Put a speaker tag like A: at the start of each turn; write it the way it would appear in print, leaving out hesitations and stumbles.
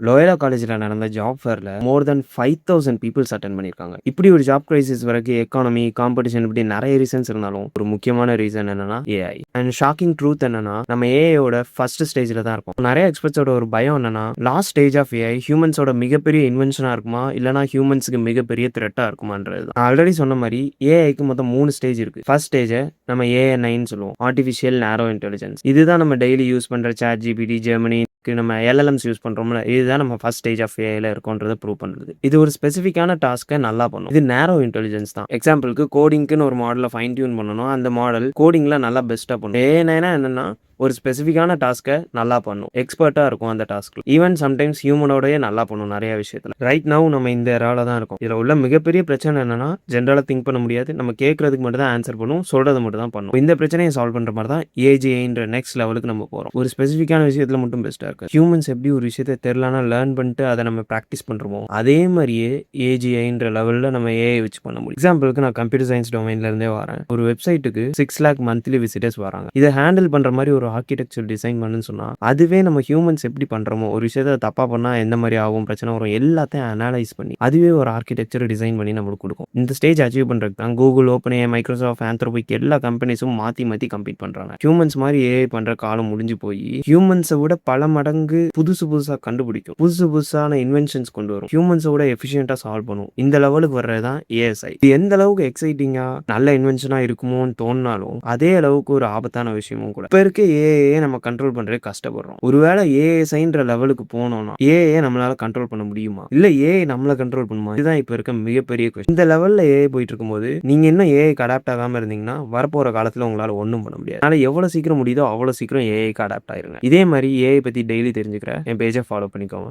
A: Loyola காலேஜ்ல நடந்த job ஃபேர்ல மோர் தென் 5000 peoples attend பண்ணியிருக்காங்க. இப்படி ஒரு ஜாப் கிரைசிஸ் வரைக்கும் எக்கானமி, காம்படிஷன் இப்படி நெறைய ரீசன்ஸ் இருந்தாலும், ஒரு முக்கியமான ரீசன் என்னன்னா ஏஐ. அண்ட் ஷாக்கிங் ட்ரூத் என்னன்னா, நம்ம ஏஐயோட ஃபர்ஸ்ட் ஸ்டேஜ்ல தான் இருக்கோம். நெறைய எக்ஸ்பர்ட்ஸோட ஒரு பயம் என்னன்னா, லாஸ்ட் ஸ்டேஜ் ஆஃப் ஏஐ ஹியூமன்ஸோட மிகப்பெரிய இன்வென்ஷனா இருக்குமா? இல்லனா ஹியூமன்ஸ்க்கு மிகப்பெரிய த்ரெட்டா இருக்குமான்றது தான். நான் ஆல்ரெடி சொன்ன மாரி ஏஐக்கு மொத்தம் 3 ஸ்டேஜ் இருக்கு. ஃபர்ஸ்ட் ஸ்டேஜ நம்ம ஏஎன்ஐன்னு சொல்லுவோம். ஆர்டிஃபிஷியல் நேரோ இன்டெலிஜென்ஸ். இதுதான் நம்ம டெய்லி யூஸ் பண்ற ChatGPT, Gemini நம்ம எல்எல்எம்ஸ் யூஸ் பண்றோம்ல. இதுதான் நம்ம ஃபர்ஸ்ட் ஸ்டேஜ் ஆஃப் ஏஐல இருக்கோன்றத ப்ரூவ் பண்றது. இது ஒரு ஸ்பெசிஃபிக்கான டாஸ்க்க நல்லா பண்ணும். இது நேரோ இன்டெலிஜென்ஸ் தான். எக்ஸாம்பிள்க்கு கோடிங்க்குன்னு ஒரு மாடல ஃபைன் டியூன் பண்ணனும். அந்த மாடல் கோடிங்ல நல்லா பெஸ்ட்டா பண்ணும். ஏஐனா என்னன்னா ஒரு ஸ்பெசிஃபிக்கான டாஸ்க்க நல்லா பண்ணும். எக்ஸ்பர்ட்டா இருக்கும் அந்த டாஸ்க்ல. ஈவன் சம்டைம்ஸ் ஹியூமனோடயே நல்லா பண்ணும் நெறைய விஷயத்துல. ரைட் நவ் நம்ம இந்த எரால தான் இருக்கோம். இதுல உள்ள மிகப்பெரிய பிரச்சனை என்னன்னா, ஜெனரலா திங்க் பண்ண முடியாது. நம்ம கேட்கறதுக்கு மட்டும் தான் ஆன்சர் பண்ணும். சொல்றத மட்டும் தான் பண்ணும். இந்த பிரச்சனையை சால்வ் பண்ற மாதிரி தான் ஏஜிஐன்ற நெக்ஸ்ட் லெவலுக்கு நம்ம போறோம். ஒரு ஸ்பெசிஃபிக்கான விஷயத்துல மட்டும் பெஸ்ட்டா இருக்கு. ஹியூமன்ஸ் எப்படி ஒரு விஷயத்த தெரியலனா லேர்ன் பண்ணிட்டு அதை நம்ம பிராக்டிஸ் பண்றோமோ, அதே மாதிரியே ஏஜிஐன்ற லெவல்ல நம்ம ஏஐ வச்சு பண்ண முடியும். எக்ஸாம்பிளுக்கு நான் கம்ப்யூட்டர் சயின்ஸ் டொமைன்ல இருந்தே வரேன். ஒரு வெப்சைட்டுக்கு 6 lakh மந்த்லி விசிட்டர்ஸ் வராங்க. இதை ஹேண்டில் பண்ற மாதிரி ஒரு ஆர்கிடெக்சர் டிசைன் பண்ணுன்னு சொன்னா, அதுவே நம்ம ஹியூமன்ஸ் எப்படி பண்றோமோ, ஒரு விஷயத்த தப்பா பண்ணா எந்த மாதிரி ஆகும், பிரச்சனை வரும் எல்லாத்தையும் அனலைஸ் பண்ணி அதுவே ஒரு ஆர்கிடெக்சர் டிசைன் பண்ணி நம்மளுக்கு கொடுக்கும். இந்த ஸ்டேஜ் அச்சீவ் பண்றதுக்கு தான் Google, open AI, Microsoft, Anthropic எல்லா கம்பெனிஸும் மாத்தி மாத்தி கம்பீட் பண்றாங்க. ஹியூமன்ஸ் மாதிரி ஏஐ பண்ற காலம் முடிஞ்சு போய் ஹியூமன்ஸை விட பல மடங்கு புதுசா கண்டுபிடிக்கும். புதுசான இன்வென்ஷன்ஸ் கொண்டு வரும். ஹியூமன்ஸை விட எஃபிஷியன்ட்டா சால்வ் பண்ணும். இந்த லெவலுக்கு வர்றதுதான் ஏஎஸ்ஐ. இது எந்த அளவுக்கு எக்ஸைட்டிங்கா நல்ல இன்வென்ஷனா இருக்குமோன்னு தோணினாலும் அதே அளவுக்கு ஒரு ஆபத்தான விஷயமும் கூட. இப்ப இருக்க ஏஐ நம்ம கண்ட்ரோல் பண்றதுக்கு கஷ்டப்படுறோம். ஒருவேளை ஏஎஸ்ஐன்ற லெவலுக்கு போனோம்னா ஏஐ நம்மளால கண்ட்ரோல் பண்ண முடியுமா? இல்ல ஏஐ நம்மள கண்ட்ரோல் பண்ணுமா? இதுதான் இப்ப இருக்க மிகப்பெரிய கொஸ்டின். இந்த லெவல்ல ஏஐ போயிட்டு இருக்கும்போது நீங்க இன்னும் ஏஐக்கு அடாப்ட் ஆகாம இருந்தீங்கன்னா வரப்போற காலத்துல உங்களால ஒண்ணும் பண்ண முடியாது. அதனால எவ்வளவு சீக்கிரம் முடியுதோ அவ்வளவு சீக்கிரம் ஏஐக்கு அடாப்ட் ஆயிருங்க. இதே மாதிரி ஏஐ பத்தி டெய்லி தெரிஞ்சுக்கிற என் பேஜை ஃபாலோ பண்ணிக்கோங்க.